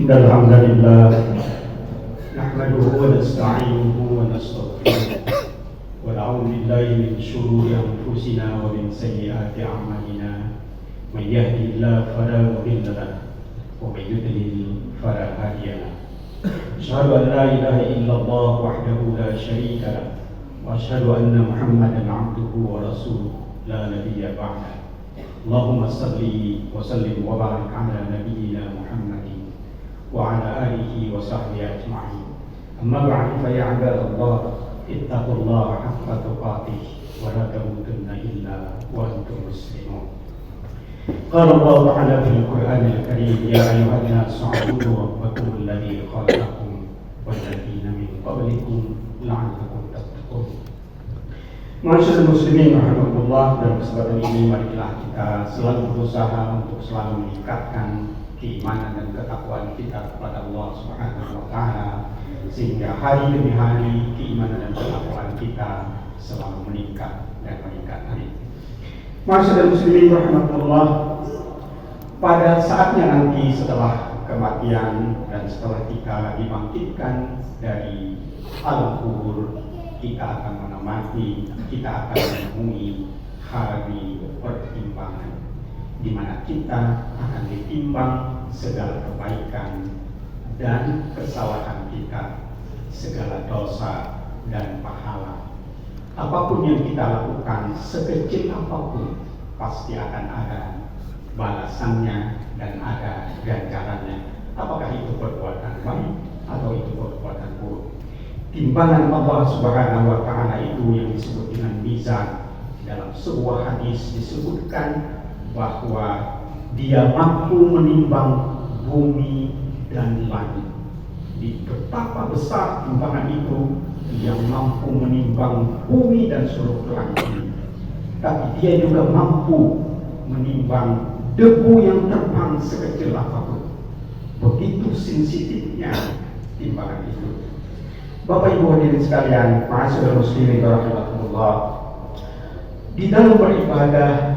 إن الحمد لله نحمده ونستعينه ونستغفره ونعوذ بالله من شرور أنفسنا ومن سيئات أعمالنا من يهده الله فلا مضل له ومن يضلل فلا هادي له أشهد أن لا إله إلا الله وحده لا شريك له وأشهد أن محمدا عبده ورسوله لا نبي بعده اللهم صل وسلم وبارك على نبينا محمد وعلى آله وصحبه أجمعين أما بعد فيا عباد الله اتقوا الله حق تقاته ولا تموتن إلا وأنتم مسلمون قال الله تعالى في القرآن الكريم يا أيها الناس اعبدوا ربكم الذي خلقكم والذين من قبلكم لعلكم تتقون. Masyaallah muslimin rahimakumullah, dalam kesempatan ini marilah kita selalu berusaha untuk selalu meningkatkan keimanan dan ketakwaan kita kepada Allah Subhanahu wa taala sehingga hari demi hari keimanan dan ketakwaan kita selalu meningkat dan meningkat hari. Masyaallah muslimin rahimakumullah, pada saatnya nanti setelah kematian dan setelah kita dibangkitkan dari alam kubur, kita akan mengamati, kita akan menemui hari pertimbangan di mana kita akan ditimbang segala kebaikan dan kesalahan kita, segala dosa dan pahala. Apapun yang kita lakukan, sekecil apapun, pasti akan ada balasannya dan ada ganjarannya. Apakah itu perbuatan baik atau itu perbuatan buruk? Timbangan Allah Subhanahu wa taala itu yang disebut dengan mizan. Dalam sebuah hadis disebutkan bahwa dia mampu menimbang bumi dan langit. Di betapa besar timbangan itu, yang mampu menimbang bumi dan seluruh langit ini. Tapi dia juga mampu menimbang debu yang terbang sekecil apapun. Begitu sensitifnya timbangan itu. Bapak Ibu hadirin sekalian, ma'asyiral muslimin rahimakumullah, di dalam beribadah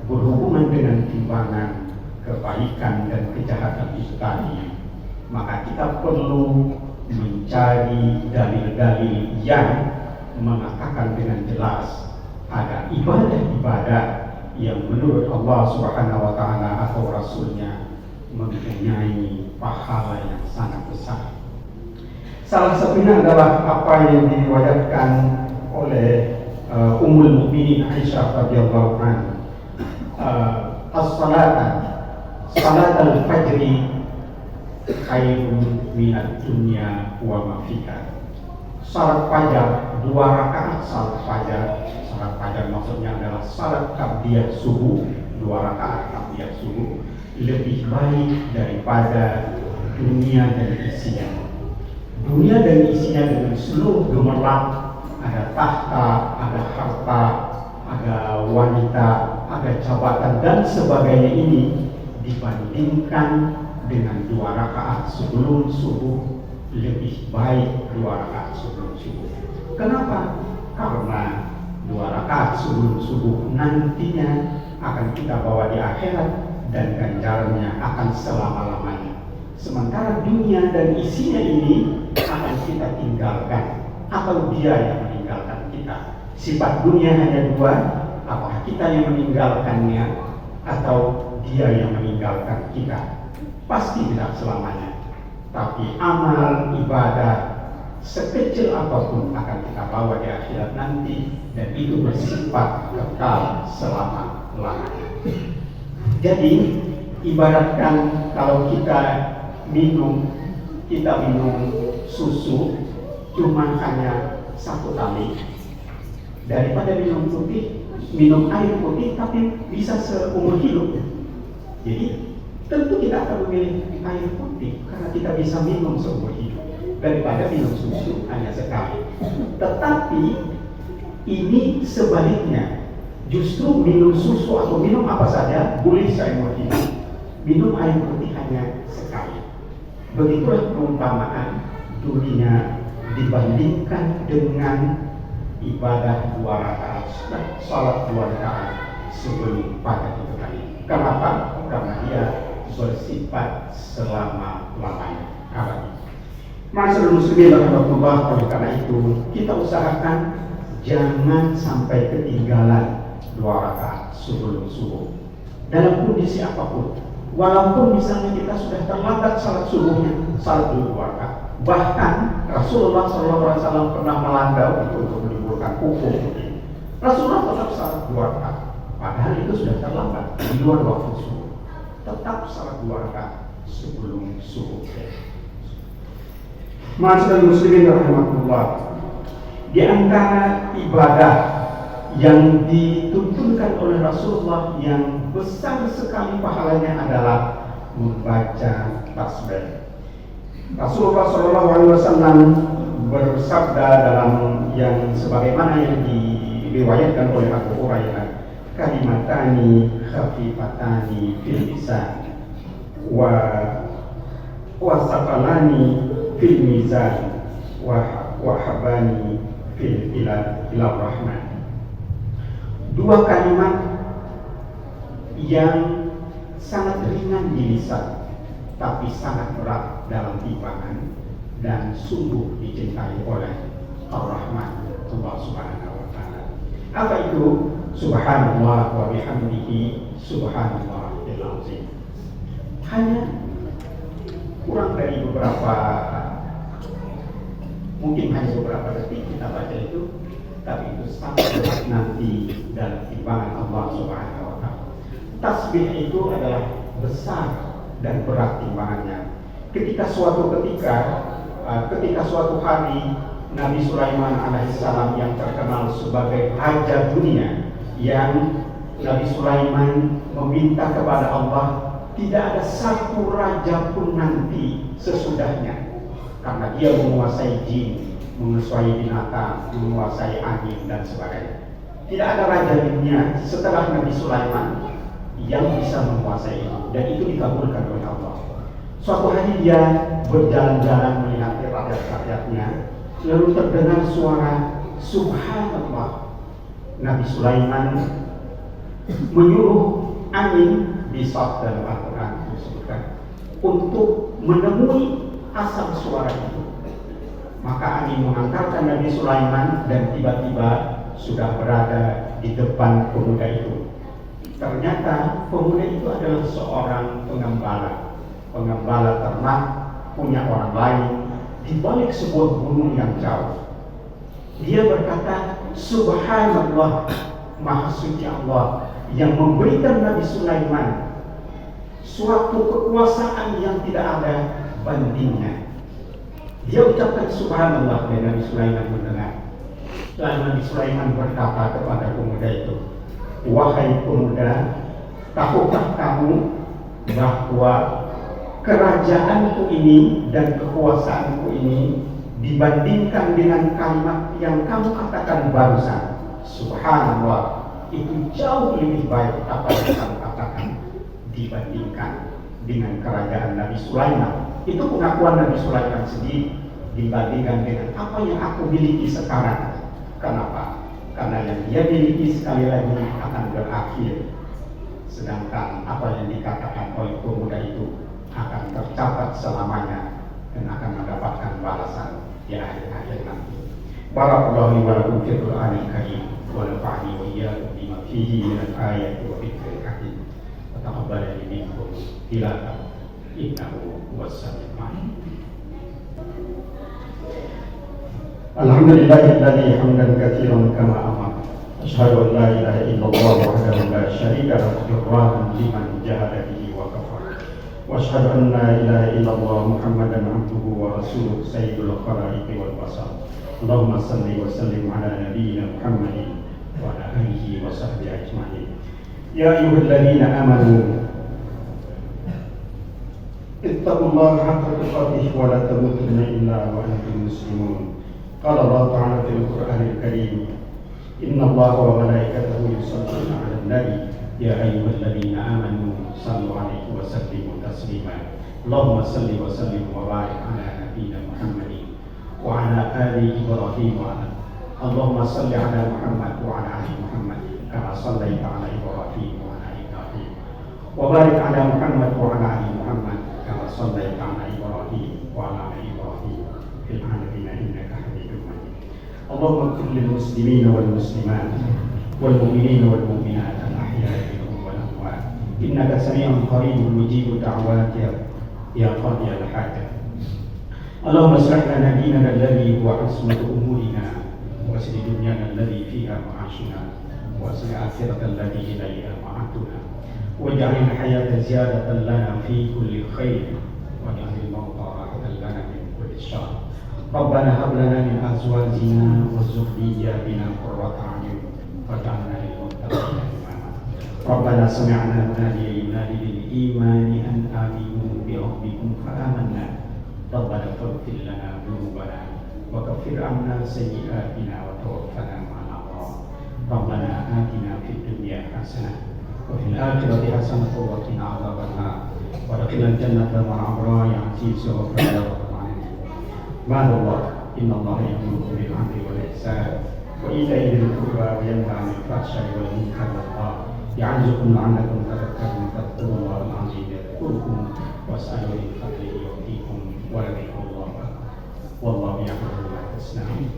berhubungan dengan timbangan kebaikan dan kejahatan itu tadi, maka kita perlu mencari dalil-dalil yang mengatakan dengan jelas ada ibadah-ibadah yang menurut Allah Subhanahu wa taala atau Rasulnya mempunyai pahala yang sangat besar. Salah satunya adalah apa yang diriwayatkan oleh Ummul Mukminin Aisyah radhiyallahu anha. Salat al-fajri khairun minad dunya wa ma fiha. Salat fajar 2 rakaat salat fajar maksudnya adalah salat qabliyah subuh, 2 rakaat qabliyah subuh lebih baik daripada dunia dan isinya. Dunia dan isinya dengan seluruh gemerlap, ada tahta, ada harta, ada wanita, ada jabatan dan sebagainya ini dibandingkan dengan 2 rakaat sebelum subuh lebih baik 2 rakaat sebelum subuh. Kenapa? Karena 2 rakaat sebelum subuh nantinya akan kita bawa di akhirat dan ganjarannya akan selama-lamanya. Sementara dunia dan isinya ini akan kita tinggalkan atau dia yang meninggalkan kita. Sifat dunia hanya 2, apakah kita yang meninggalkannya atau dia yang meninggalkan kita. Pasti tidak selamanya. Tapi amal ibadah sekecil apapun akan kita bawa di akhirat nanti dan itu bersifat kekal selama-lamanya. Jadi ibaratkan kalau kita minum susu cuma hanya 1 kali, daripada minum air putih tapi bisa seumur hidup. Jadi tentu kita akan memilih air putih karena kita bisa minum seumur hidup daripada minum susu hanya sekali. Tetapi ini sebaliknya, justru minum susu atau minum apa saja boleh seumur hidup, minum air putih hanya sekali. Begitulah perumpamaan dunia dibandingkan dengan ibadah 2 rakaat, salat 2 rakaat sebelum pada itu tadi. Kenapa? Karena dia bersifat selama-lamanya, abadi. Masyaallah muslimin rahmatullah, oleh karena itu kita usahakan jangan sampai ketinggalan 2 rakaat sebelum subuh dalam kondisi apapun. Walaupun misalnya kita sudah terlambat salat subuhnya, salat dulu 2 rakaat. Bahkan Rasulullah SAW pernah melanda untuk menimbulkan hukum. Rasulullah tetap salat 2 rakaat, padahal itu sudah terlambat di luar waktu subuh. Tetap salat 2 rakaat sebelum subuh. Masyaallah muslimin rahmatullah, di antara ibadah yang dituntunkan oleh Rasulullah yang besar sekali pahalanya adalah membaca tasbih. Rasulullah SAW bersabda dalam yang sebagaimana yang diriwayatkan oleh Abu Hurairah, kalimatani khafifatani fil lisan wa saqalani fil mizan wa habani fil ila rahman. 2 kalimat yang sangat ringan di lisan tapi sangat berat dalam timbangan dan sungguh dicintai oleh Ar-Rahman, Allah Subhanahu wa taala. Apa itu? Subhanallah wa bihamdihi subhanallahil azim. Hanya kurang dari mungkin hanya beberapa detik kita baca itu, tapi itu sangat berat nanti dalam timbangan Allah Subhanahu wa taala. Tasbih itu adalah besar dan berat timbangannya. Ketika suatu hari Nabi Sulaiman alaihissalam yang terkenal sebagai raja dunia, yang Nabi Sulaiman meminta kepada Allah tidak ada satu raja pun nanti sesudahnya, karena dia menguasai jin, menguasai binatang, menguasai angin dan sebagainya. Tidak ada raja dunia setelah Nabi Sulaiman yang bisa menguasai itu, dan itu dikabulkan oleh Allah. Suatu hari dia berjalan-jalan melihat rakyat-rakyatnya, lalu terdengar suara subhanallah. Nabi Sulaiman menyuruh angin, di dalam Al-Quran disebutkan, untuk menemui asal suara itu. Maka angin mengantarkan Nabi Sulaiman dan tiba-tiba sudah berada di depan pemuda itu. Ternyata pemuda itu adalah seorang pengembala ternak punya orang lain di balik sebuah gunung yang jauh. Dia berkata, subhanallah, maha suci Allah yang memberikan Nabi Sulaiman suatu kekuasaan yang tidak ada bandingnya. Dia ucapkan subhanallah dan Nabi Sulaiman mendengar. Lalu Nabi Sulaiman berkata kepada pemuda itu, wahai pemuda, tahukah kamu bahwa kerajaanku ini dan kekuasaanku ini dibandingkan dengan kalimat yang kamu katakan barusan, subhanallah, itu jauh lebih baik apa yang kamu katakan dibandingkan dengan kerajaan Nabi Sulaiman. Itu pengakuan Nabi Sulaiman sendiri dibandingkan dengan apa yang aku miliki sekarang. Kenapa? Karena yang dia miliki sekali lagi akan berakhir, sedangkan apa yang dikatakan oleh pemuda itu akan tercatat selamanya dan akan mendapatkan balasan di akhir-akhir nanti. Barakallahu li wa lakum fil Qur'anil Karim wa nafa'ani wa iyyakum bima fihi min al-ayati wa dzikril hakim. Wa taqabbal minkum tilawatan innahu huwas samiul 'alim. Alhamdulillahilladzi hamdan katsiran kama amara. Asyhadu an la ilaha illallah wahdahu la syarika lahu dzurran liman jahada bihi wa kafara. Wa asyhadu an la ilaha illallah Muhammadan abduhu wa rasuluh sayyidul khalaiqi wal bashar. Allahumma shalli wa sallim ala nabiyyina Muhammadin wa ala alihi wa sahbihi ajma'in. Ya ayyuhalladzina amanu ittaqullaha haqqa tuqatih wa la tamutunna illa wa antum muslimun. Qala Allah Ta'ala fil Qur'anil Karim, inna Allaha wa malaikatahu yusholluna 'alan nabi ya ayyuhalladzina amanu shallu 'alaihi wa sallimu taslima. Allahumma shalli wa sallim wa barik 'ala nabiyyina Muhammadin wa 'ala ali Ibrahim wa 'ala Allahumma shalli 'ala Muhammad wa 'ala ali Muhammad kama shallaita 'ala Ibrahim wa 'ala Ibrahim وبارك على محمد وعلى آل محمد كما صليت على إبراهيم وعلى آل إبراهيم في العالمين إنك حميد مجيد. اللهم اغفر للمسلمين والمسلمات والمؤمنين والمؤمنات الأحياء منهم والأموات إنك سميع قريب مجيب الدعوات يا قاضي الحاجة. اللهم اصلح لنا ديننا الذي هو عصمة أمورنا، واصلح دنيانا الذي فيها معاشنا، واصلح آخرة الذي إليها معادنا، واجعل الحياة زيادة لنا في كل خير، واجعل الموت راحة لنا من كل شر. ربنا هب لنا من أزواجنا وذرياتنا قرة أعين واجعلنا للمتقين إماما. ربنا سمعنا مناديا ينادي للإيمان أن آمنوا بربكم فآمنا. ربنا فاغفر لنا ذنوبنا وكفر عنا سيئاتنا وتوفنا مع الأبرار. ربنا آتنا في الدنيا حسنة وفي الآخرة حسنة وقنا عذاب النار وادخلنا الجنة مع الأبرار يا عزيز وغفور يا رب العالمين. عباد الله إن الله يأمر بالعدل والإحسان وإيتاء ذي القربى وينهى عن الفحشاء والمنكر والبغي يعظكم لعلكم تذكرون. فاذكروا الله العظيم يذكركم واسألوا من فضله يؤتيكم ولذكر الله أكبر والله يعلم ما تصنعون.